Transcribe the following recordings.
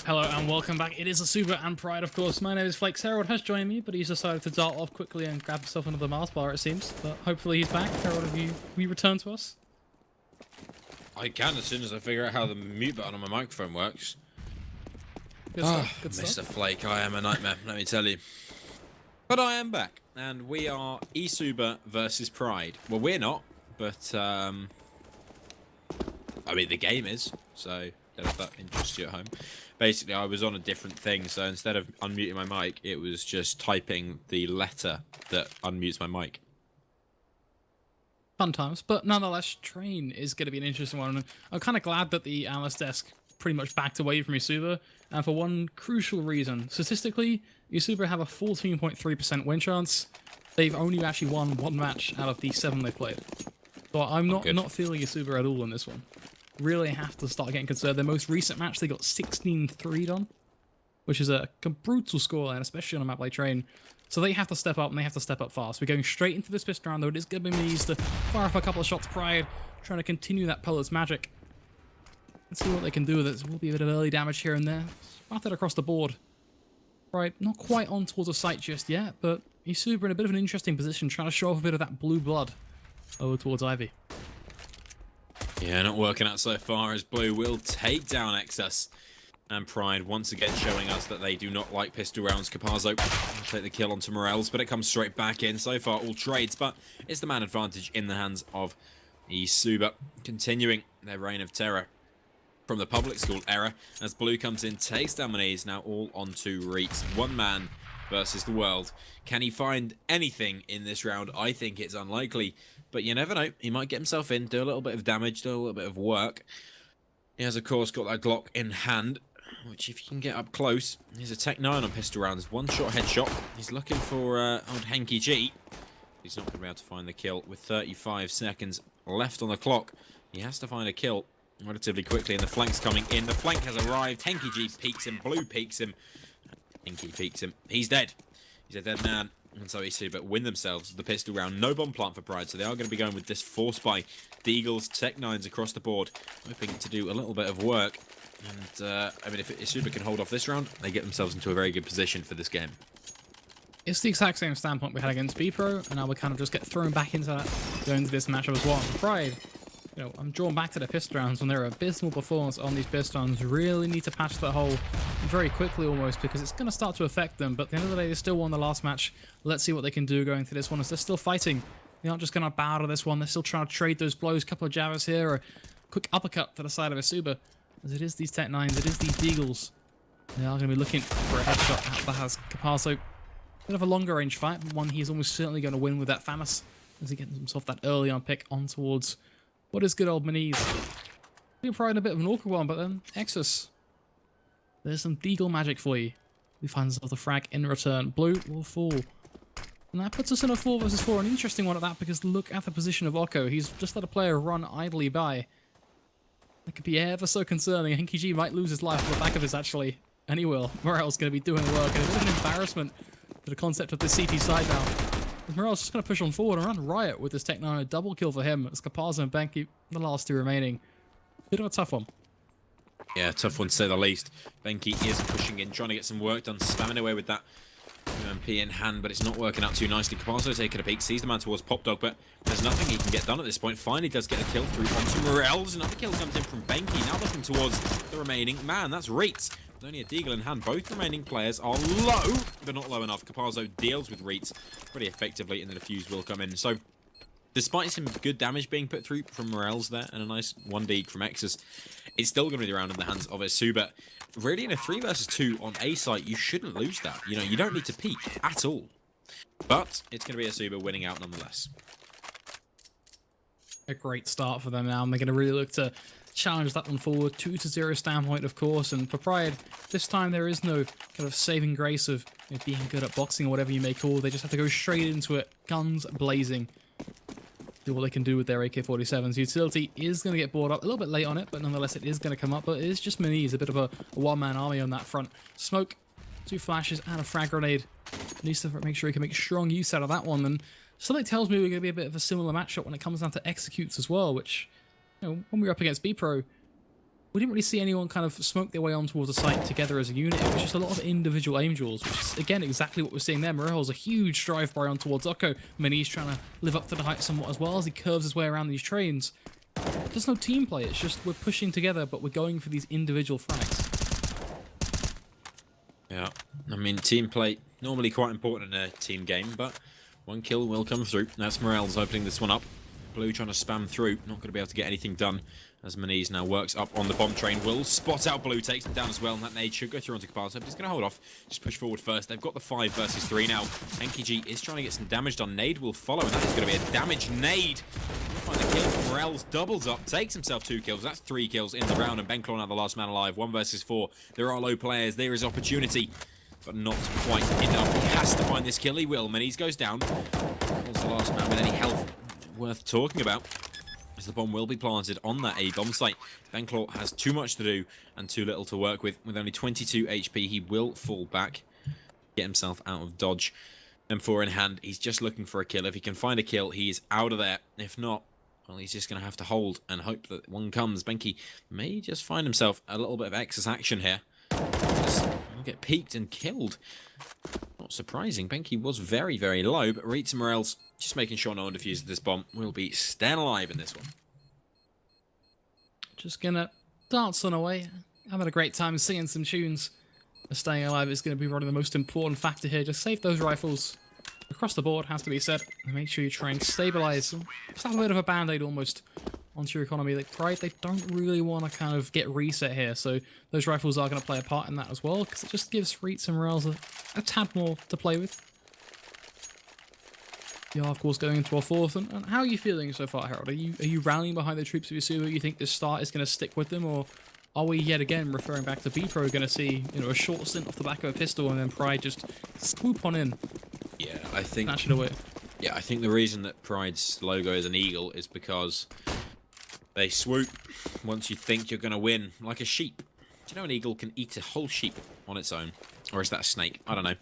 Hello and welcome back. It is eSuba and Pride, of course. My name is Flakes. Harold has joined me, but he's decided to dart off quickly and grab himself another Mars bar, it seems. But hopefully he's back. Harold, have you returned to us? I can as soon as I figure out how the mute button on my microphone works. Good stuff. Good Mr. stuff. Flake, I am a nightmare, let me tell you. But I am back, and we are eSuba versus Pride. Well, we're not, but I mean the game is, so if that interests you at home. Basically, I was on a different thing, so instead of unmuting my mic, it was just typing the letter that unmutes my mic. Fun times, but nonetheless, Train is going to be an interesting one. I'm kind of glad that the analyst desk pretty much backed away from eSuba, and for one crucial reason. Statistically, eSuba have a 14.3% win chance. They've only actually won one match out of the 7 they've played. So I'm not feeling eSuba at all in this one. Really have to start getting concerned. Their most recent match, they got 16-3 done, which is a brutal scoreline, especially on a map like Train. So they have to step up, and they have to step up fast. We're going straight into this pistol round, though. It is going to be Minis to fire off a couple of shots. Pride trying to continue that Polar's magic. Let's see what they can do with it. There will be a bit of early damage here and there. Splattered across the board. Right, not quite on towards the site just yet, but eSuba in a bit of an interesting position, trying to show off a bit of that blue blood over towards Ivy. Yeah, not working out so far as Blue will take down Excess. And Pride once again showing us that they do not like pistol rounds. Capazzo will take the kill onto Morels, but it comes straight back in. So far, all trades, but it's the man advantage in the hands of eSuba, continuing their reign of terror from the public school era as Blue comes in, takes down Maniz, now all onto Reeks. One man versus the world. Can he find anything in this round? I think it's unlikely, but you never know. He might get himself in, do a little bit of damage, do a little bit of work. He has, of course, got that Glock in hand, which if you can get up close, he's a Tech 9 on pistol rounds. One-shot headshot. He's looking for old Henky G. He's not going to be able to find the kill with 35 seconds left on the clock. He has to find a kill relatively quickly, and the flank's coming in. The flank has arrived. Henky G peeks him. Blue peeks him. Henky peeks him. He's dead. He's a dead man. And so eSuba win themselves the pistol round. No bomb plant for Pride, so they are going to be going with this force by Deagles, Tech 9s across the board, hoping to do a little bit of work. And, I mean, if eSuba can hold off this round, they get themselves into a very good position for this game. It's the exact same standpoint we had against B-Pro, and now we kind of just get thrown back into that, going into this matchup as well. Pride, you know, I'm drawn back to the pistol rounds when they're abysmal performance on these pistons. Really need to patch that hole very quickly almost, because it's going to start to affect them. But at the end of the day, they still won the last match. Let's see what they can do going to this one as they're still fighting. They're not just going to bow to this one. They're still trying to trade those blows. Couple of jabbers here, or a quick uppercut to the side of eSuba. As it is these Tech 9s, it is these Deagles. They are going to be looking for a headshot that has Capazzo. Bit of a longer range fight, but one he's almost certainly going to win with that Famas as he gets himself that early on pick on towards what is good old Maniz. We're probably in a bit of an awkward one, but then Exus. There's some Deagle magic for you. He finds himself the frag in return. Blue will fall. And that puts us in a 4 versus 4. An interesting one at that, because look at the position of Oko. He's just let a player run idly by. That could be ever so concerning. Henky G might lose his life on the back of this, actually. And he will. Morel's going to be doing work. And a bit of an embarrassment to the concept of this CT side now. Morel's just going to push on forward and run riot with this Tech 9. A double kill for him. As Capazzo and Benki, the last two remaining. Bit of a tough one. Yeah, tough one to say the least. Benki is pushing in, trying to get some work done, spamming away with that UMP in hand, but it's not working out too nicely. Capazzo taking a peek, sees the man towards Pop Dog, but there's nothing he can get done at this point. Finally does get a kill through onto Morels. Another kill comes in from Benki, now looking towards the remaining man. That's Reets. With only a Deagle in hand. Both remaining players are low, but not low enough. Capazzo deals with Reets pretty effectively, and the defuse will come in. So, despite some good damage being put through from Morels there, and a nice 1D from Exus, it's still going to be around in the hands of eSuba. Really, in a 3 versus 2 on A site, you shouldn't lose that. You know, you don't need to peek at all. But it's going to be eSuba winning out nonetheless. A great start for them now, and they're going to really look to challenge that one forward. 2-0 standpoint, of course, and for Pride, this time there is no kind of saving grace of, you know, being good at boxing or whatever you may call it. They just have to go straight into it, guns blazing. Do what they can do with their AK-47s. Utility is going to get brought up a little bit late on it, but nonetheless it is going to come up. But it is just Maniz, a bit of a one-man army on that front. Smoke, 2 flashes, and a frag grenade. Needs to make sure he can make strong use out of that one. And something tells me we're going to be a bit of a similar matchup when it comes down to executes as well, which, you know, when we were up against B-Pro, we didn't really see anyone kind of smoke their way on towards the site together as a unit. It was just a lot of individual angels, which is, again, exactly what we're seeing there. Morel's a huge drive-by on towards Occo. Mini's trying to live up to the height somewhat as well as he curves his way around these trains. There's no team play. It's just we're pushing together, but we're going for these individual frags. Yeah, I mean, team play, normally quite important in a team game, but one kill will come through. That's Morel's opening this one up. Blue trying to spam through, not going to be able to get anything done. As Maniz now works up on the bomb train, will spot out Blue, takes him down as well, and that nade should go through onto Caparzo, but he's going to hold off, just push forward first. They've got the 5 versus 3 now. Enki is trying to get some damage done. Nade will follow, and that is going to be a damage nade. Find the kill. Morel's doubles up, takes himself 2 kills. That's 3 kills in the round, and Benclaw now the last man alive. 1 versus 4. There are low players. There is opportunity, but not quite enough. He has to find this kill. He will. Maniz goes down. What's the last man with any health worth talking about? As the bomb will be planted on that A bomb site. Benclaw has too much to do and too little to work with. With only 22 HP, he will fall back, get himself out of dodge. M4 in hand, he's just looking for a kill. If he can find a kill, he is out of there. If not, well, he's just going to have to hold and hope that one comes. Benki may just find himself a little bit of excess action here. Just get peeked and killed. Not surprising. Benki was very, very low, but Reitz and Morel's just making sure no one defuses this bomb. Will be staying alive in this one. Just gonna dance on away, having a great time singing some tunes. Staying alive is going to be probably the most important factor here. Just save those rifles across the board, has to be said. And make sure you try and stabilize. Just have a bit of a band-aid almost onto your economy. Like Pride, they don't really want to kind of get reset here, so those rifles are going to play a part in that as well, because it just gives Reitz and Morels a tad more to play with. You are, of course, going into our 4th, and how are you feeling so far, Harold? Are you rallying behind the troops of eSuba? You think this start is going to stick with them, or are we yet again, referring back to B-Pro, going to see, you know, a short stint off the back of a pistol and then Pride just swoop on in? Yeah, I think... Snatch it away. Yeah, I think the reason that Pride's logo is an eagle is because they swoop once you think you're going to win, like a sheep. Do you know an eagle can eat a whole sheep on its own? Or is that a snake? I don't know.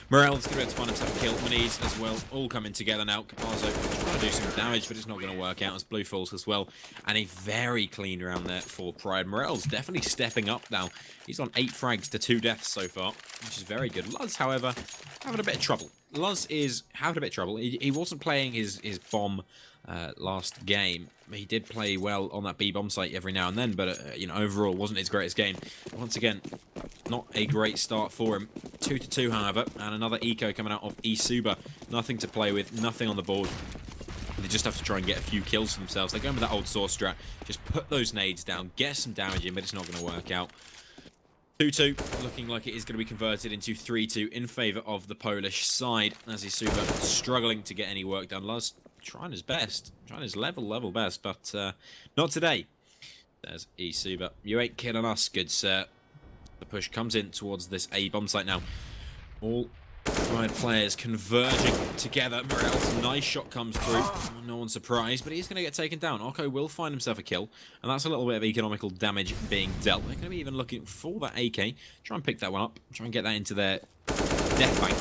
Morel's going to be able to find himself a kill. Maniz as well, all coming together now. Caparzo trying to do some damage, but it's not going to work out as Blue falls as well. And a very clean round there for Pride. Morel's definitely stepping up now. He's on 8 frags to 2 deaths so far, which is very good. Luz, however, having a bit of trouble. Luz is having a bit of trouble. He wasn't playing his bomb last game. He did play well on that B bomb site every now and then, but you know, overall wasn't his greatest game. Once again, not a great start for him. 2-2, however, and another eco coming out of eSuba. Nothing to play with, nothing on the board. They just have to try and get a few kills for themselves. They're going with that old source strat. Just put those nades down, get some damage in, but it's not going to work out. 2-2, looking like it is going to be converted into 3-2 in favour of the Polish side, as eSuba struggling to get any work done. Luz trying his best, trying his level best, but not today. There's eSuba. You ain't killing us, good sir. The push comes in towards this A bomb site now. All Pride players converging together. Morel's nice shot comes through. No one's surprised, but he's going to get taken down. Occo will find himself a kill, and that's a little bit of economical damage being dealt. They're going to be even looking for that AK. Try and pick that one up. Try and get that into their death bank.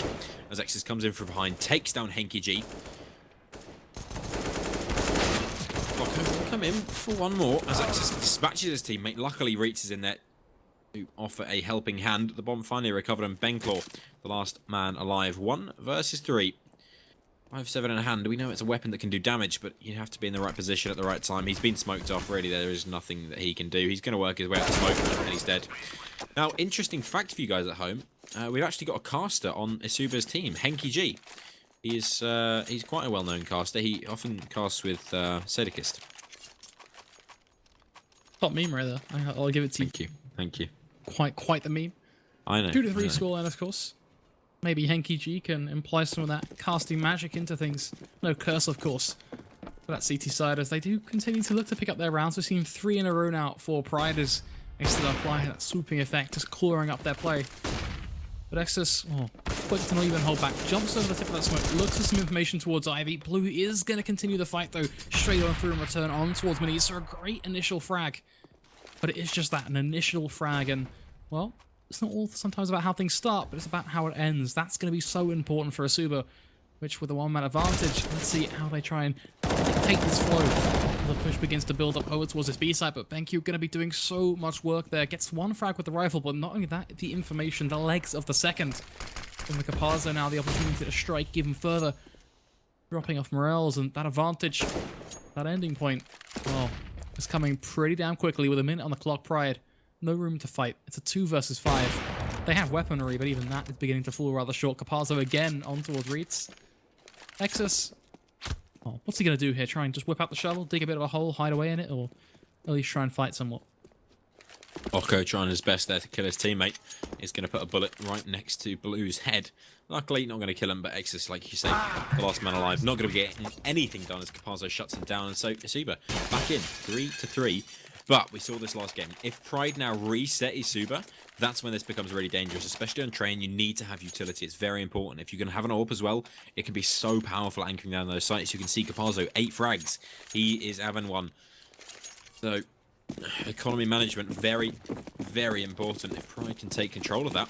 As Exus comes in from behind, takes down Henki G. Occo will come in for one more as Exus dispatches his teammate. Luckily, Reitz is in there to offer a helping hand. The bomb finally recovered, and Benclaw, the last man alive. 1 versus 3. 5-7 in a hand. We know it's a weapon that can do damage, but you have to be in the right position at the right time. He's been smoked off. Really, there is nothing that he can do. He's going to work his way out of smoke, and he's dead. Now, interesting fact for you guys at home. We've actually got a caster on eSuba's team, Henki G. He's quite a well-known caster. He often casts with Sadikist. Top meme right there. I'll give it to you. Thank you. Quite the meme. I know. 2-3 scoreline, of course. Maybe Henki G can imply some of that casting magic into things. No curse, of course. For that CT side, as they do continue to look to pick up their rounds. We've seen 3 in a row now for Pride as they still apply that swooping effect, just clearing up their play. But Exus, quick to not even hold back, jumps over the tip of that smoke, looks for some information towards Ivy. Blue is going to continue the fight, though, straight on through and return on towards Mini. So a great initial frag. But it is just that, an initial frag, and, well, it's not all sometimes about how things start, but it's about how it ends. That's going to be so important for eSuba. which with a one-man advantage. Let's see how they try and take this flow. The push begins to build up over towards this B side, but BenQ going to be doing so much work there. Gets one frag with the rifle, but not only that, the information, the legs of the second. From the Caparzo now, the opportunity to strike even further. Dropping off Morels, and that advantage, that ending point, well, is coming pretty damn quickly with a minute on the clock. Pride, no room to fight. It's a 2 versus 5. They have weaponry, but even that is beginning to fall rather short. Caparzo again on towards Reeds. Exus. Oh, what's he going to do here? Try and just whip out the shovel, dig a bit of a hole, hide away in it, or at least try and fight somewhat? Oko trying his best there to kill his teammate. He's going to put a bullet right next to Blue's head. Luckily, not going to kill him, but Exus, like you say, the last man alive, not going to be getting anything done as Caparzo shuts him down. And so, eSuba back in, 3-3. But we saw this last game. If Pride now reset eSuba, that's when this becomes really dangerous, especially on train. You need to have utility. It's very important. If you're going to have an AWP as well, it can be so powerful anchoring down those sites. You can see Caparzo, 8 frags. He is having one. So, economy management, very, very important. If Pride can take control of that,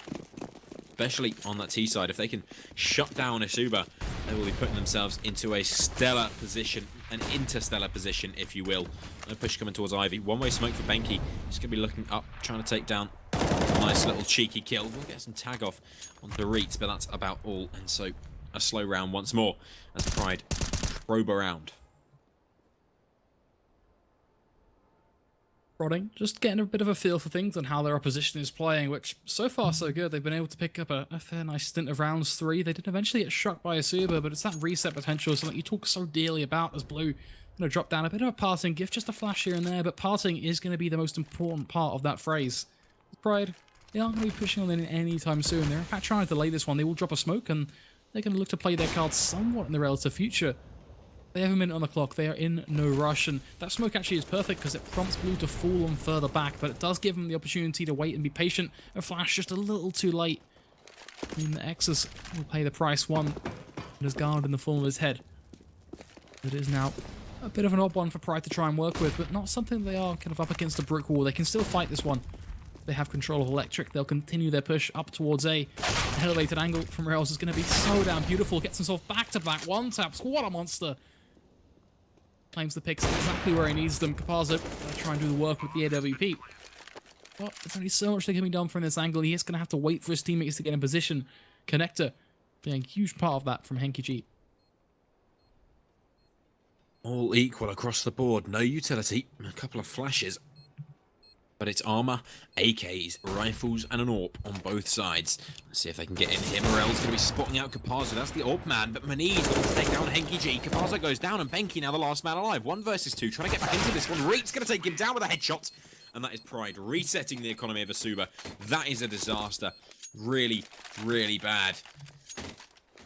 especially on that T side, if they can shut down eSuba, they will be putting themselves into a stellar position, an interstellar position, if you will. No push coming towards Ivy. One-way smoke for Benki. He's going to be looking up, trying to take down a nice little cheeky kill. We'll get some tag off on the Reeds, but that's about all. And so a slow round once more as Pride probe around. Prodding, just getting a bit of a feel for things and how their opposition is playing, which so far so good. They've been able to pick up a fair nice stint of rounds 3. They did eventually get struck by eSuba, but it's that reset potential, something you talk so dearly about as Blue. Going to drop down a bit of a passing gift, just a flash here and there, but passing is going to be the most important part of that phrase. Pride, they aren't going to be pushing on in anytime soon. They're in fact trying to delay this one. They will drop a smoke, and they're going to look to play their cards somewhat in the relative future. They have a minute on the clock. They are in no rush, and that smoke actually is perfect because it prompts Blue to fall on further back, but it does give them the opportunity to wait and be patient. A flash just a little too late. I mean, the Exus will pay the price. One is guarded in the form of his head. It is now a bit of an odd one for Pride to try and work with, but not something they are kind of up against a brick wall. They can still fight this one. They have control of Electric. They'll continue their push up towards A. An elevated angle from Rails is going to be so damn beautiful. Gets himself back-to-back one-taps. What a monster. Claims the picks exactly where he needs them. Caparzo try and do the work with the AWP. But there's only so much that can be done from this angle. He is going to have to wait for his teammates to get in position. Connector being a huge part of that from Henky G. All equal across the board. No utility. A couple of flashes. But it's armor, AKs, rifles, and an AWP on both sides. Let's see if they can get in here. Morel's going to be spotting out Caparzo. That's the AWP man, but Mani's going to take down Henky G. Caparzo goes down, and Benki now the last man alive. 1 versus 2, trying to get back into this one. Reek's going to take him down with a headshot. And that is Pride resetting the economy of eSuba. That is a disaster. Really, really bad.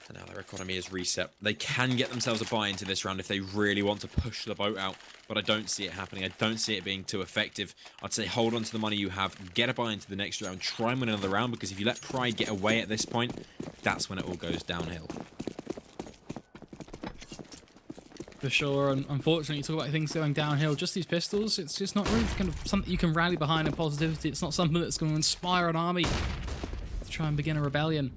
And now their economy is reset. They can get themselves a buy into this round if they really want to push the boat out, but I don't see it happening. I don't see it being too effective. I'd say hold on to the money you have, get a buy into the next round, try and win another round, because if you let Pride get away at this point, that's when it all goes downhill. For sure, and unfortunately, you talk about things going downhill, just these pistols, it's just not really kind of something you can rally behind in positivity. It's not something that's going to inspire an army to try and begin a rebellion.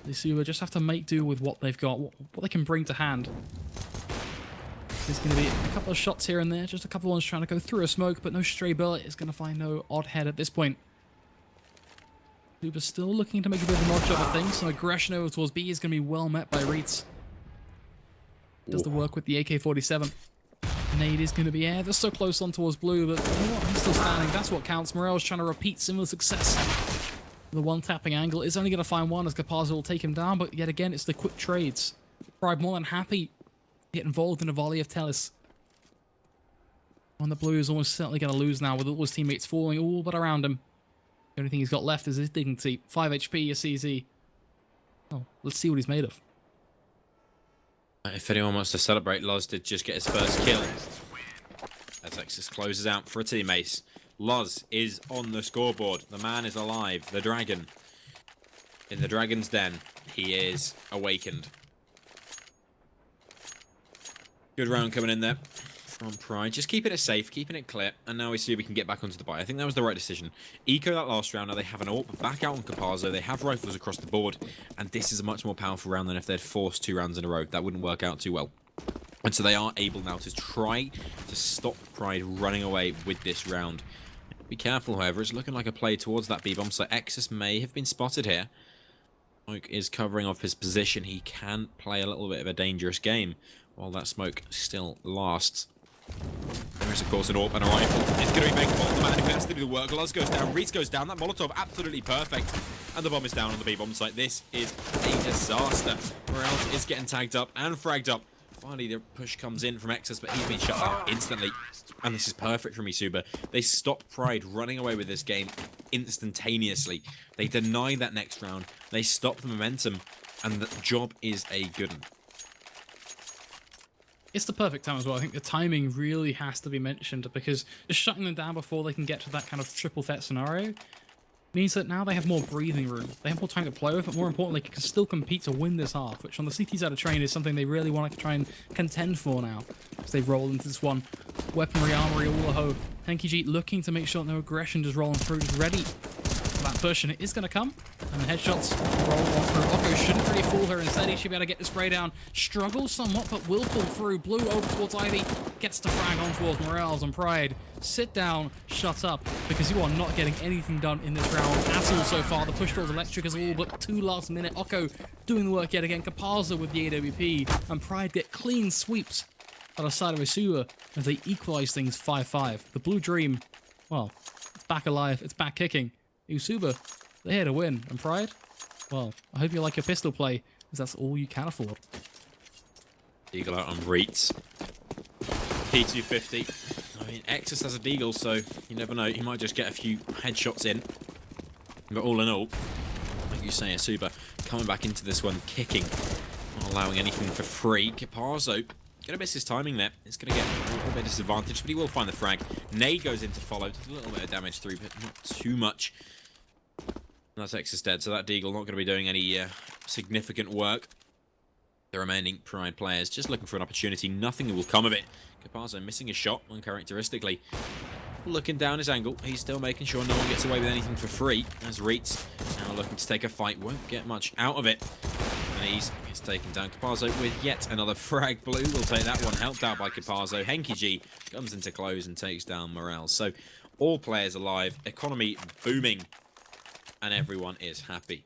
eSuba just have to make do with what they've got, what they can bring to hand. There's going to be a couple of shots here and there, just a couple of ones trying to go through a smoke, but no stray bullet is going to find no odd head at this point. eSuba's still looking to make a bit of an odd job of things. Some aggression over towards B is going to be well met by Reeds. Does the work with the AK-47. Nade is going to be ever so close on towards Blue, but you know what? He's still standing. That's what counts. Morel's trying to repeat similar success. The one-tapping angle is only going to find one as Caparzo will take him down, but yet again, it's the quick trades. Pride more than happy to get involved in a volley of Tellis. One that Blue is almost certainly going to lose now with all his teammates falling all but around him. The only thing he's got left is his dignity. 5 HP, a CZ. Oh, let's see what he's made of. If anyone wants to celebrate, Loz did just get his first kill. As Exus closes out for a teammate. Loz is on the scoreboard. The man is alive. The dragon. In the dragon's den, he is awakened. Good round coming in there from Pride. Just keeping it safe, keeping it clear, and now we see we can get back onto the buy. I think that was the right decision. Eco that last round, now they have an AWP back out on Caparzo. They have rifles across the board, and this is a much more powerful round than if they'd forced 2 rounds in a row. That wouldn't work out too well. And so they are able now to try to stop Pride running away with this round. Be careful, however. It's looking like a play towards that B-bomb, so Exus may have been spotted here. Smoke is covering off his position. He can play a little bit of a dangerous game while that smoke still lasts. There is, of course, an AWP and a rifle. It's going to be Big Ball. The man who has to do the work. Luz goes down. Reese goes down. That Molotov absolutely perfect. And the bomb is down on the B-bomb site. This is a disaster. Morales is getting tagged up and fragged up. Finally, the push comes in from Exus, but he's been shut down instantly. And this is perfect from eSuba. They stop Pride running away with this game instantaneously. They deny that next round. They stop the momentum. And the job is a good one. It's the perfect time as well. I think the timing really has to be mentioned, because just shutting them down before they can get to that kind of triple threat scenario means that now they have more breathing room. They have more time to play with, but more importantly, can still compete to win this half, which on the CT side of train is something they really want to try and contend for now. As they roll into this one. Weaponry, armory, all the ho. Henky G looking to make sure that no aggression just rolling through, just ready for that push, and it is going to come. And the headshots roll on through. Oko shouldn't really fool her. Instead, he should be able to get the spray down. Struggles somewhat, but will pull through. Blue over towards Ivy. Gets to frag on towards Morales and Pride. Sit down, shut up, because you are not getting anything done in this round at all so far. The push towards Electric is all but 2 last minute. Oko doing the work yet again. Caparzo with the AWP. And Pride get clean sweeps on the side of eSuba as they equalize things 5-5. The Blue Dream, well, it's back alive. It's back kicking. eSuba, they're here to win. And Pride, well, I hope you like your pistol play, because that's all you can afford. Deagle out on Reitz. P250. I mean, Exus has a Deagle, so you never know. He might just get a few headshots in. But all in all, like you say, eSuba coming back into this one, kicking, not allowing anything for free. Caparzo gonna miss his timing there. It's gonna get a little bit of disadvantage, but he will find the frag. Nade goes in to follow. Does a little bit of damage through, but not too much. And that's Exus dead, so that Deagle not gonna be doing any significant work. The remaining Pride players just looking for an opportunity. Nothing will come of it. Caparzo missing a shot, uncharacteristically. Looking down his angle. He's still making sure no one gets away with anything for free. As Reitz now looking to take a fight. Won't get much out of it. And he's taken down. Caparzo with yet another frag. Blue will take that one. Helped out by Caparzo. Henky G comes into close and takes down Morales. So all players alive. Economy booming. And everyone is happy.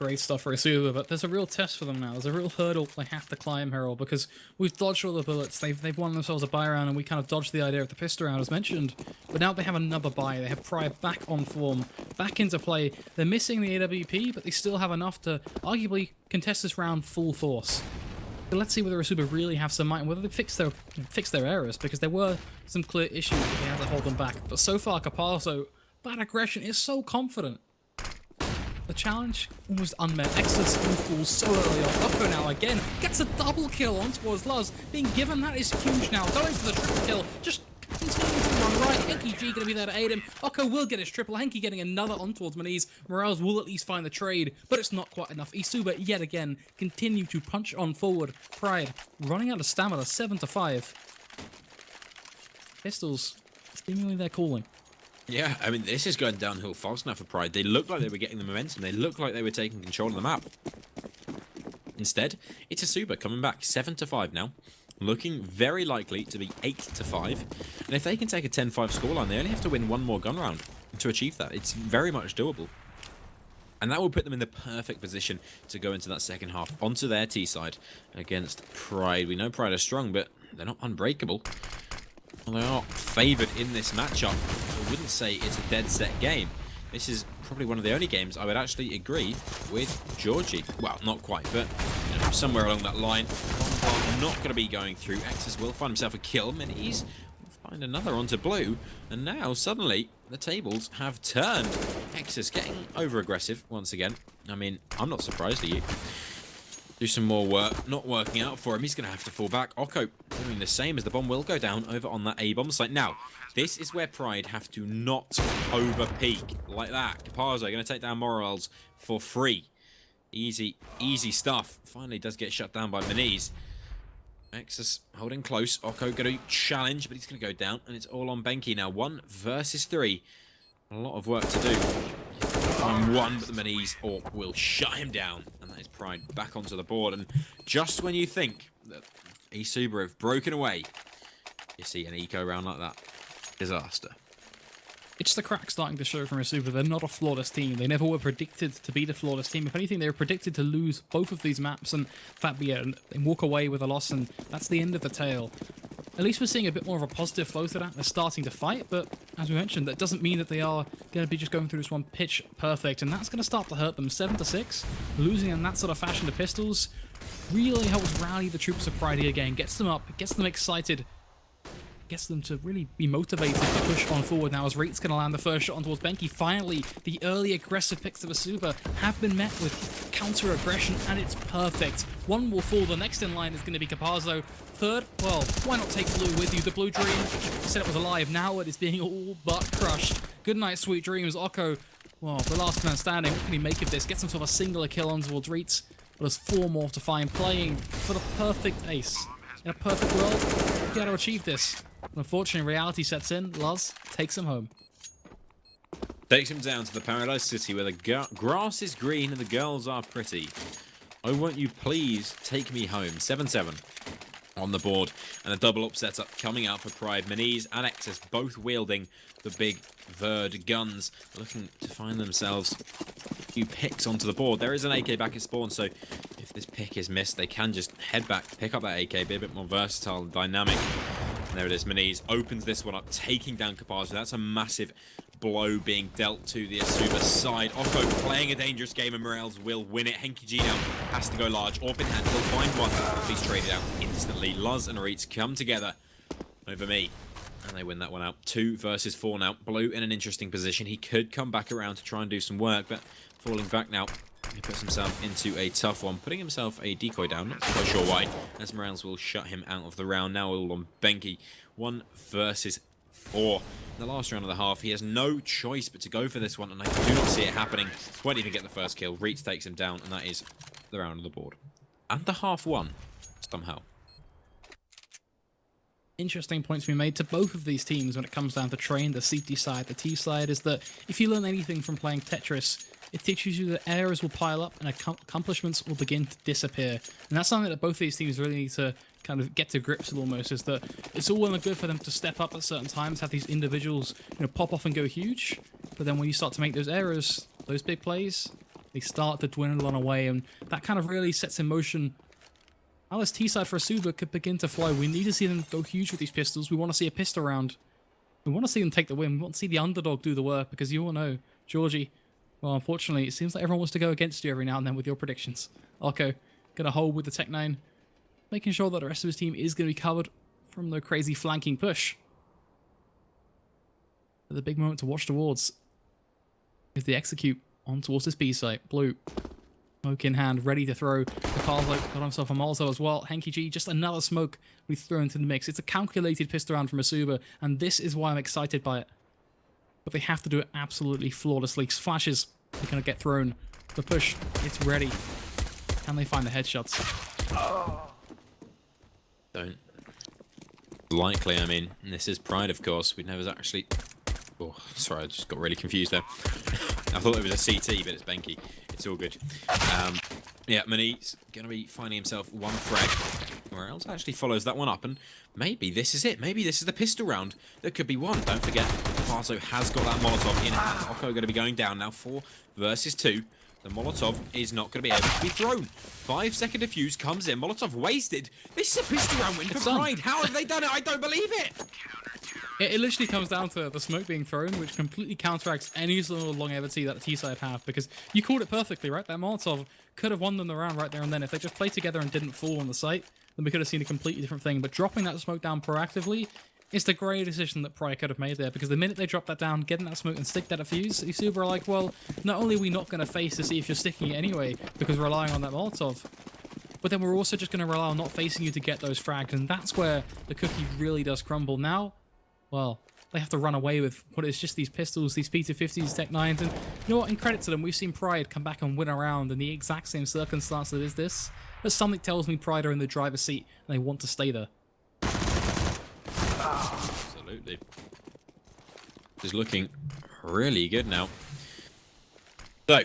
Great stuff for eSuba, but there's a real test for them now. There's a real hurdle they have to climb, Harold, because we've dodged all the bullets. They've won themselves a buy round, and we kind of dodged the idea of the pistol round, as mentioned. But now they have another buy. They have Pride back on form, back into play. They're missing the AWP, but they still have enough to arguably contest this round full force. But let's see whether eSuba really have some might and whether they fix their errors, because there were some clear issues that they had to hold them back. But so far, Caparzo, bad aggression, is so confident. The challenge almost unmet. Exus falls so early on. Oko now again gets a double kill on towards Luz. Being given that is huge now. Going for the triple kill. Just continuing to run right. Henky G going to be there to aid him. Oko will get his triple. Henky getting another on towards Maniz. Morales will at least find the trade, but it's not quite enough. eSuba yet again continue to punch on forward. Pride running out of stamina. 7-5. Pistols seemingly they're calling. Yeah, I mean, this is going downhill fast now for Pride. They looked like they were getting the momentum. They looked like they were taking control of the map. Instead, it's eSuba coming back 7-5 now. Looking very likely to be 8-5. And if they can take a 10-5 scoreline, they only have to win one more gun round to achieve that. It's very much doable. And that will put them in the perfect position to go into that second half onto their T side against Pride. We know Pride are strong, but they're not unbreakable. Well, they are favoured in this matchup. I wouldn't say it's a dead set game. This is probably one of the only games I would actually agree with Georgie. Well, not quite, but you know, somewhere along that line. Bombard not going to be going through. Exus will find himself a kill. Minis will find another onto Blue. And now, suddenly, the tables have turned. Exus getting over-aggressive once again. I mean, I'm not surprised at you. Do some more work. Not working out for him. He's going to have to fall back. Oko doing the same as the bomb will go down over on that A-bomb site. Now, this is where Pride have to not over-peak like that. Caparzo going to take down Morales for free. Easy, easy stuff. Finally does get shut down by Maniz. Exus holding close. Oko going to challenge, but he's going to go down, and it's all on Benki now. 1 versus 3. A lot of work to do. On one, but the Minis will shut him down, and that is Pride back onto the board. And just when you think that eSuba have broken away, you see an eco round like that. Disaster. It's the crack starting to show from eSuba. They're not a flawless team. They never were predicted to be the flawless team. If anything, they were predicted to lose both of these maps, and that be it, and walk away with a loss, and that's the end of the tale. At least we're seeing a bit more of a positive flow to that. They're starting to fight, but as we mentioned, that doesn't mean that they are going to be just going through this one pitch perfect, and that's going to start to hurt them. 7-6, losing in that sort of fashion to Pistols really helps rally the troops of Pride again, gets them up, gets them excited, gets them to really be motivated to push on forward now as Rate's going to land the first shot on towards Benki. Finally, the early aggressive picks of eSuba have been met with counter-aggression, and it's perfect. One will fall, the next in line is going to be Capazzo. Third, well, why not take Blue with you? The Blue Dream said it was alive, now it is being all but crushed. Good night, sweet dreams. Oko, well, the last man standing, what can he make of this? Gets himself a singular kill on towards Reitz, but there's 4 more to find, playing for the perfect ace. In a perfect world, you got to achieve this. Unfortunately, reality sets in. Luz takes him home. Takes him down to the Paradise City where the grass is green and the girls are pretty. Oh, won't you please take me home? 7-7 on the board, and a double up setup coming out for Pride. Minis and Exus both wielding the big Verd guns, looking to find themselves a few picks onto the board. There is an AK back at spawn, so if this pick is missed, they can just head back, pick up that AK, be a bit more versatile and dynamic. And there it is. Minis opens this one up, taking down Capazzo. That's a massive blow being dealt to the eSuba side. Oko playing a dangerous game, and Morels will win it. Henky G now has to go large. Orb in hand, he'll find one. He's traded out instantly. Luz and Reitz come together over me, and they win that one out. 2 versus 4 now. Blue in an interesting position. He could come back around to try and do some work, but falling back now, he puts himself into a tough one, putting himself a decoy down. Not quite sure why, as Morels will shut him out of the round. Now all on Benki. 1 versus 4. In the last round of the half, he has no choice but to go for this one, and I do not see it happening. Won't even get the first kill. Reitz takes him down, and that is the round on the board. And the half won, somehow. Interesting points to be made to both of these teams when it comes down to train, the CT side, the T side, is that if you learn anything from playing Tetris, it teaches you that errors will pile up and accomplishments will begin to disappear. And that's something that both of these teams really need to kind of get to grips with almost, is that it's all well and good for them to step up at certain times, have these individuals, pop off and go huge, but then when you start to make those errors, those big plays, they start to dwindle on away, and that kind of really sets in motion how this T-side for eSuba could begin to flow. We need to see them go huge with these pistols. We want to see a pistol round. We want to see them take the win. We want to see the underdog do the work, because you all know, Georgie, well, unfortunately, it seems like everyone wants to go against you every now and then with your predictions. Arco, gonna hold with the Tech-9, making sure that the rest of his team is going to be covered from the crazy flanking push. But the big moment to watch towards is the execute on towards this B site. Blue, smoke in hand, ready to throw. The Carl's got himself a Molotov as well. Henky G, just another smoke we throw into the mix. It's a calculated pistol round from eSuba, and this is why I'm excited by it. But they have to do it absolutely flawlessly. Flashes are going to get thrown. The push, it's ready. Can they find the headshots? Don't. Likely, I mean, this is Pride, of course. We'd never actually... Oh, sorry, I just got really confused there. I thought it was a CT, but it's Benki. It's all good. Yeah, Mani's going to be finding himself one frag. Where else actually follows that one up, and maybe this is it. Maybe this is the pistol round that could be won. Don't forget, Paso has got that Molotov in hand. Oko going to be going down now. 4 versus 2. The Molotov is not going to be able to be thrown. 5-second defuse comes in. Molotov wasted. This is a pistol round win for Pride. How have they done it? I don't believe it. It literally comes down to the smoke being thrown, which completely counteracts any sort of longevity that the T-side have, because you called it perfectly, right? That Molotov could have won them the round right there and then. If they just played together and didn't fall on the site, then we could have seen a completely different thing. But dropping that smoke down proactively is the great decision that Pride could have made there, because the minute they drop that down, getting that smoke and stick that fuse, eSuba are like, well, not only are we not going to face to see if you're sticking it anyway, because we're relying on that Molotov, but then we're also just going to rely on not facing you to get those frags, and that's where the cookie really does crumble. Now, well, they have to run away with what is just these pistols, these P250s, Tech 9s, and you know what, in credit to them, we've seen Pride come back and win a round in the exact same circumstance that is this, but something tells me Pride are in the driver's seat and they want to stay there. Absolutely. Is looking really good now. So,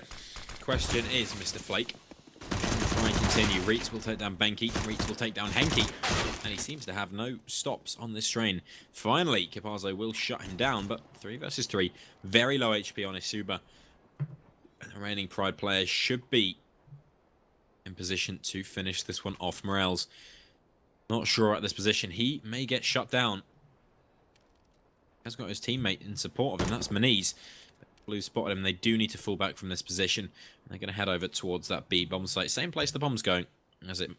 question is, Mr. Flake, try and continue. Reitz will take down Benki. Reitz will take down Henki. And he seems to have no stops on this train. Finally, Caparzo will shut him down, but 3 versus 3. Very low HP on eSuba. And the remaining Pride players should be in position to finish this one off. Morels, not sure at this position. He may get shut down. Has got his teammate in support of him. That's Maniz. Blue spotted him. They do need to fall back from this position. They're going to head over towards that B bomb site. Same place the bomb's going, as it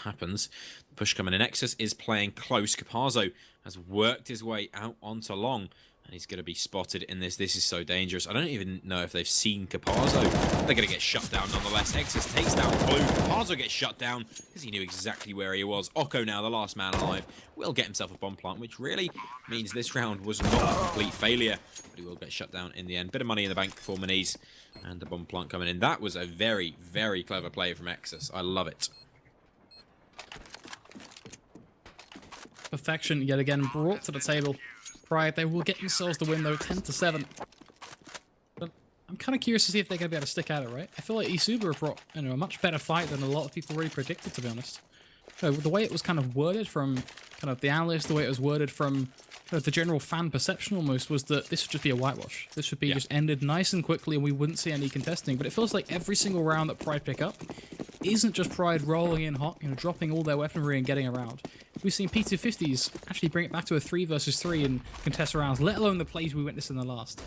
happens. The push coming in. Nexus is playing close. Caparzo has worked his way out onto long. And he's going to be spotted in this. This is so dangerous. I don't even know if they've seen Caparzo. They're going to get shut down nonetheless. Nexus takes down Blue. Caparzo gets shut down because he knew exactly where he was. Oko now, the last man alive, will get himself a bomb plant, which really means this round was not a complete failure. But he will get shut down in the end. Bit of money in the bank for Maniz. And the bomb plant coming in. That was a very, very clever play from Nexus. I love it. Perfection yet again brought to the table. Pride, they will get themselves the win though, 10-7. But I'm kind of curious to see if they're going to be able to stick at it, right? I feel like eSuba have brought, you know, a much better fight than a lot of people really predicted, to be honest. So the way it was kind of worded from kind of the analysts, the way it was worded from kind of the general fan perception almost, was that this would just be a whitewash. This would be just ended nice and quickly and we wouldn't see any contesting. But it feels like every single round that Pride pick up isn't just Pride rolling in hot, you know, dropping all their weaponry and getting around. We've seen P250s actually bring it back to a 3 versus 3 and contest rounds, let alone the plays we witnessed in the last.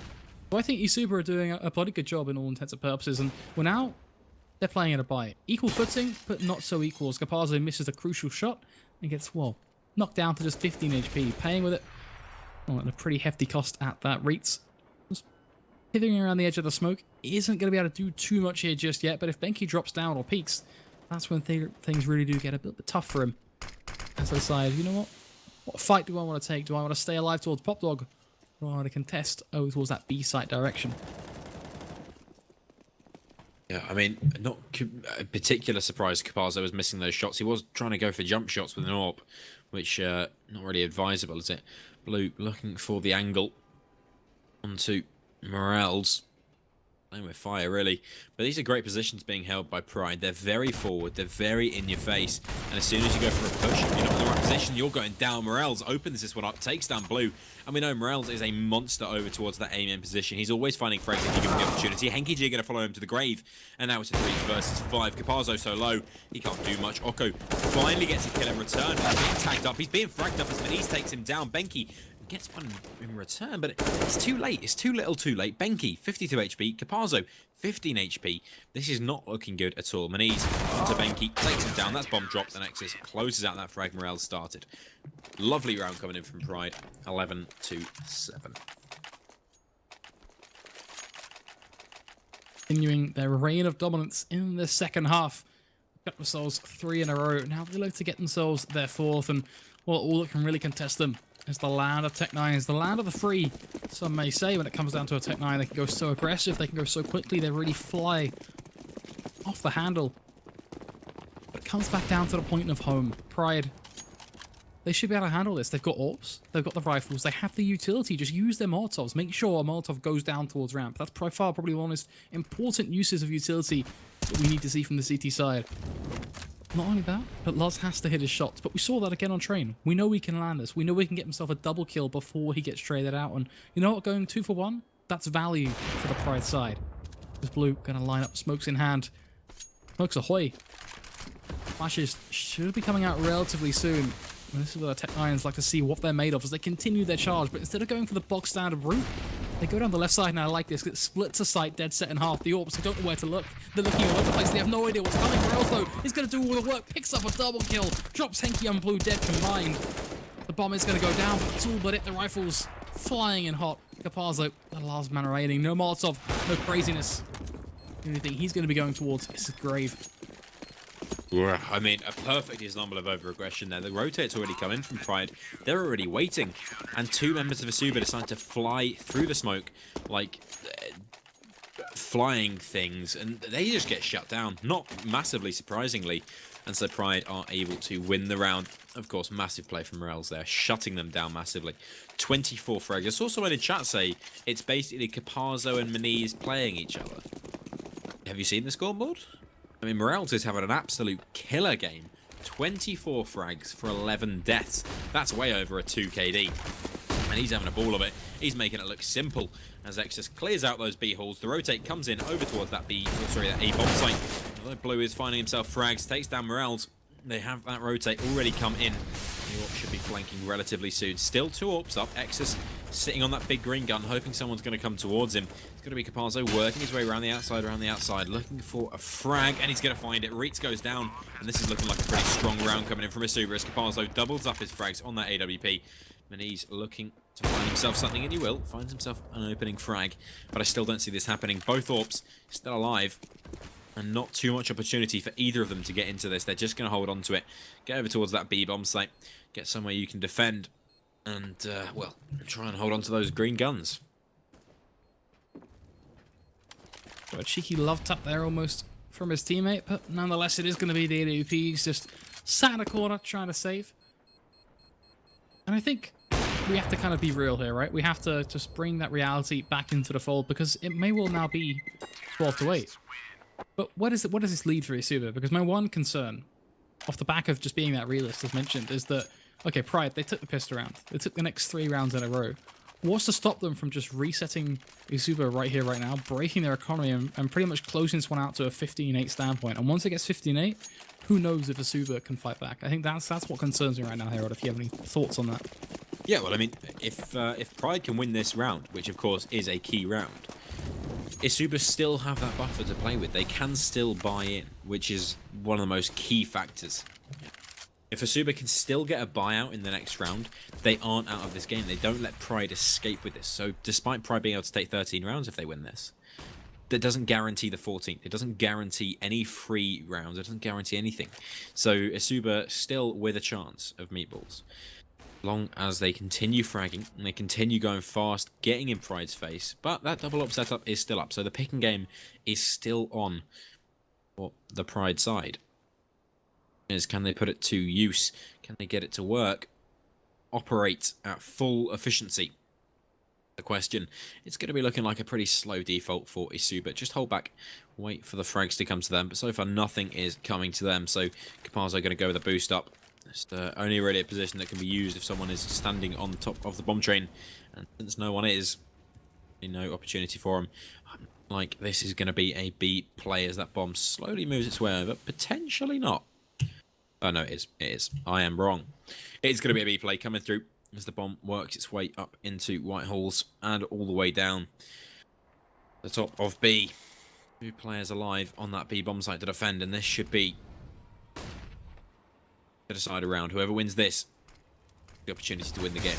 So I think eSuba are doing a bloody good job in all intents and purposes, and we're now, they're playing at a bite. Equal footing, but not so equal, as Caparzo misses a crucial shot and gets, well, knocked down to just 15 HP, paying with it, well, at a pretty hefty cost at that. Reitz, just pithing around the edge of the smoke, isn't going to be able to do too much here just yet, but if Benki drops down or peeks, that's when things really do get a bit tough for him. As they decide, you know what fight do I want to take? Do I want to stay alive towards Pop Dog? Or do I want to contest towards that B site direction? Yeah, I mean, not a particular surprise Caparzo was missing those shots. He was trying to go for jump shots with an AWP, which not really advisable, is it? Blue looking for the angle onto Morels. Playing with fire, really. But these are great positions being held by Pride. They're very forward. They're very in your face. And as soon as you go for a push, if you're not in the right position, you're going down. Morels opens this one up, takes down Blue. And we know Morels is a monster over towards that aim in position. He's always finding frags if you give him the opportunity. Henki G going to follow him to the grave. And now it's a 3 versus 5. Caparzo so low, he can't do much. Oko finally gets a kill in return. He's being tagged up. He's being fragged up as Maniz takes him down. Benki gets one in return, but it's too late. It's too little too late. Benki, 52 HP. Caparzo, 15 HP. This is not looking good at all. Maniz onto Benki, takes him down. That's bomb dropped. The Nexus closes out that frag Morels started. Lovely round coming in from Pride. 11-7. Continuing their reign of dominance in the second half. Got themselves 3 in a row. Now they look to get themselves their 4th, and well, all that can really contest them is the land of Tech 9s, the land of the free. Some may say when it comes down to a Tech 9, they can go so aggressive, they can go so quickly, they really fly off the handle. But it comes back down to the point of home. Pride, they should be able to handle this. They've got AWPs, they've got the rifles, they have the utility. Just use their Molotovs. Make sure a Molotov goes down towards ramp. That's by far probably one of the most important uses of utility that we need to see from the CT side. Not only that, but Luz has to hit his shots, but we saw that again on train. We know we can land this. We know we can get himself a double kill before he gets traded out, and you know what, going 2 for 1, that's value for the Pride side. This Blue gonna line up, smokes in hand. Smokes ahoy. Flashes should be coming out relatively soon. And this is where the Tech 9s like to see what they're made of as they continue their charge, but instead of going for the box standard route, they go down the left side, and I like this. It splits a site, dead set in half. The AWPs, they don't know where to look. They're looking all over the place. They have no idea what's coming. Morels, though, is going to do all the work. Picks up a double kill. Drops Henki and Blue dead combined. The bomb is going to go down, but it's all but it. The rifles flying in hot. Caparzo, the last man remaining. No Molotov, no craziness. The only thing he's going to be going towards is his grave. I mean, a perfect example of over-aggression there. The rotate's already come in from Pride. They're already waiting. And two members of eSuba decide to fly through the smoke like flying things. And they just get shut down. Not massively surprisingly. And so Pride are able to win the round. Of course, massive play from Morels there, shutting them down massively. 24 frags. I saw someone in chat say it's basically Caparzo and Moniz playing each other. Have you seen the scoreboard? I mean, Morels is having an absolute killer game. 24 frags for 11 deaths. That's way over a 2 KD. And he's having a ball of it. He's making it look simple as Exus clears out those B halls. The rotate comes in over towards that that A bomb site. Although Blue is finding himself frags, takes down Morels. They have that rotate already come in. The AWP should be flanking relatively soon. Still 2 AWPs up. Exus sitting on that big green gun, hoping someone's going to come towards him. It's going to be Caparzo working his way around the outside, looking for a frag, and he's going to find it. Reitz goes down, and this is looking like a pretty strong round coming in from eSuba as Caparzo doubles up his frags on that AWP. And he's looking to find himself something, and he will. Finds himself an opening frag, but I still don't see this happening. Both AWPs still alive. And not too much opportunity for either of them to get into this. They're just going to hold on to it. Get over towards that B bomb site. Get somewhere you can defend. And, well, try and hold on to those green guns. So a cheeky love tap there almost from his teammate. But nonetheless, it is going to be the AWP. He's just sat in a corner trying to save. And I think we have to kind of be real here, right? We have to just bring that reality back into the fold. Because it may well now be 12-8. But what does this lead for eSuba? Because my one concern, off the back of just being that realist, as mentioned, is that, okay, Pride, they took the pistol round. They took the next 3 rounds in a row. What's to stop them from just resetting eSuba right here, right now, breaking their economy, and pretty much closing this one out to a 15-8 standpoint? And once it gets 15-8, who knows if eSuba can fight back? I think that's what concerns me right now, Harold, if you have any thoughts on that. Yeah, well, I mean, if Pride can win this round, which of course is a key round, eSuba still have that buffer to play with. They can still buy in, which is one of the most key factors. If eSuba can still get a buyout in the next round, they aren't out of this game. They don't let Pride escape with this. So despite Pride being able to take 13 rounds if they win this, that doesn't guarantee the 14th. It doesn't guarantee any free rounds. It doesn't guarantee anything. So eSuba still with a chance of meatballs. Long as they continue fragging and they continue going fast, getting in Pride's face. But that double up setup is still up, so the picking game is still on for the Pride side. Can they put it to use? Can they get it to work? Operate at full efficiency? The question. It's going to be looking like a pretty slow default for eSuba. Just hold back, wait for the frags to come to them. But so far, nothing is coming to them. So Caparzo going to go with a boost up. It's only really a position that can be used if someone is standing on the top of the bomb train. And since no one is, no opportunity for him. Like, this is going to be a B play as that bomb slowly moves its way over. Potentially not. Oh, no, it is. It is. I am wrong. It's going to be a B play coming through as the bomb works its way up into White Halls and all the way down the top of B. 2 players alive on that B bomb site to defend, and this should be to decide around. Whoever wins this, the opportunity to win the game.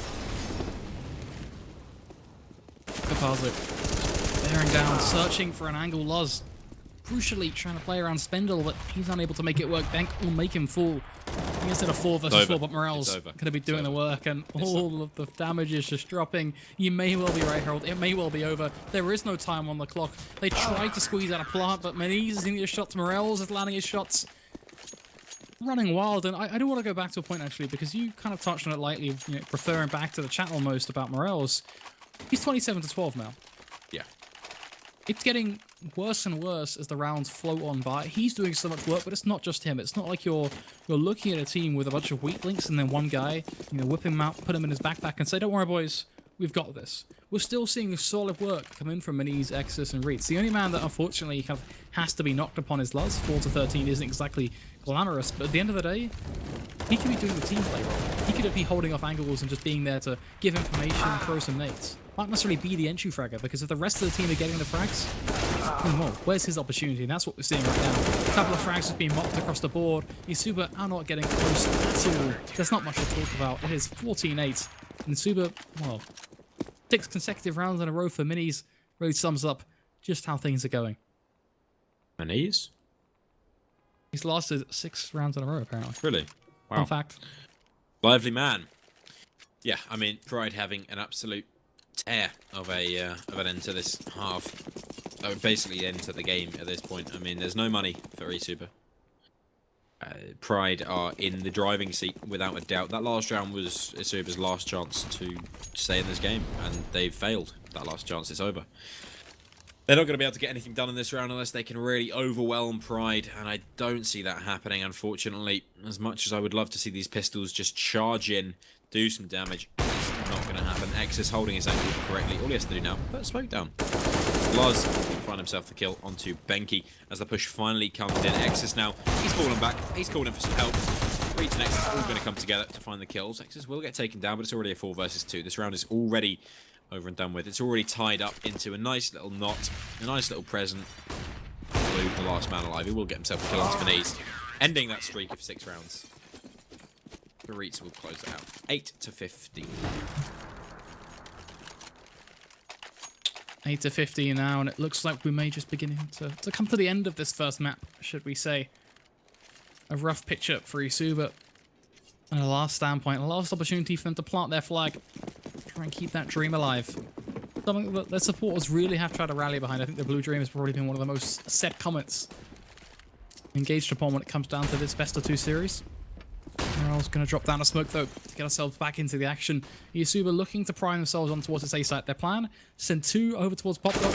Caparzo bearing down, searching for an angle. Loz crucially trying to play around Spindle, but he's unable to make it work. Bank will make him fall. He gets it a 4 versus 4, but Morels going to be doing the work, and all of the damage is just dropping. You may well be right, Harold. It may well be over. There is no time on the clock. They tried to squeeze out a plant, but Moniz is hitting his shots. Morels is landing his shots. Running wild, and I do want to go back to a point, actually, because you kind of touched on it lightly, referring back to the chat almost about Morels. He's 27-12 now. Yeah. It's getting worse and worse as the rounds float on by. He's doing so much work, but it's not just him. It's not like you're looking at a team with a bunch of weak links and then one guy, whip him out, put him in his backpack and say, don't worry, boys, we've got this. We're still seeing solid work come in from Moniz, Exus, and Reitz. The only man that unfortunately kind of has to be knocked upon his Luz. 4-13 isn't exactly glamorous, but at the end of the day, he could be doing the team play role. He could be holding off angles and just being there to give information, throw some nades. Might necessarily be the entry fragger, because if the rest of the team are getting the frags, well, where's his opportunity? And that's what we're seeing right now. A couple of frags just being mopped across the board. eSuba are not getting close at all. There's not much to talk about. It is 14-8. And eSuba, well, 6 consecutive rounds in a row for Minis really sums up just how things are going. Moniz? He's lasted 6 rounds in a row, apparently. Really? Wow. Fun fact. Lively man. Yeah, I mean, Pride having an absolute tear of an end to this half. Basically end to the game at this point. I mean, there's no money for eSuba. Pride are in the driving seat without a doubt. That last round was eSuba's last chance to stay in this game, and they've failed that last chance. It's over. They're not going to be able to get anything done in this round unless they can really overwhelm Pride, and I don't see that happening, unfortunately. As much as I would love to see these pistols just charge in, do some damage, it's not going to happen. X is holding his angle correctly. All he has to do now, put a smoke down. Luz can find himself the kill onto Benki as the push finally comes in. Exus now, he's fallen back, he's calling for some help. Reach and Exus all going to come together to find the kills. Exus will get taken down, but it's already a 4 versus 2. This round is already over and done with. It's already tied up into a nice little knot, a nice little present. Blue, the last man alive, he will get himself a kill onto Venice, ending that streak of 6 rounds. The Reeds will close it out. 8-15. 8-15 now, and it looks like we may just beginning to come to the end of this first map, should we say. A rough picture for eSuba. And a last standpoint, a last opportunity for them to plant their flag. Try and keep that dream alive. Something that their supporters really have tried to rally behind. I think the Blue Dream has probably been one of the most set comments engaged upon when it comes down to this best of 2 series. Morale's going to drop down a smoke, though, to get ourselves back into the action. eSuba looking to prime themselves on towards this A site. Their plan, send 2 over towards Pop Dog.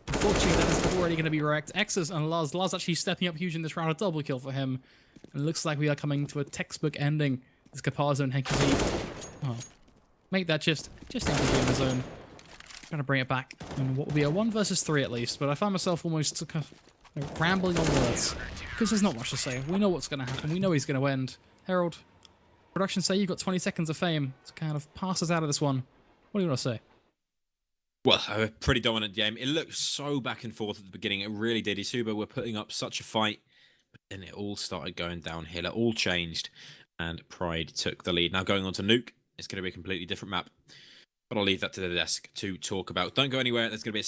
Unfortunately, that is already going to be wrecked. Exus and Luz. Luz actually stepping up huge in this round. A double kill for him. And it looks like we are coming to a textbook ending. As Caparzo and Henky Z make that just into the end zone. Trying to bring it back. And what will be a 1 versus 3 at least. But I find myself almost rambling on words. Because there's not much to say. We know what's going to happen. We know he's going to end. Herald, production say you've got 20 seconds of fame to kind of pass us out of this one. What do you want to say? Well, a pretty dominant game. It looked so back and forth at the beginning. It really did. eSuba were putting up such a fight. But then it all started going downhill. It all changed. And Pride took the lead. Now going on to Nuke. It's going to be a completely different map. But I'll leave that to the desk to talk about. Don't go anywhere. There's going to be a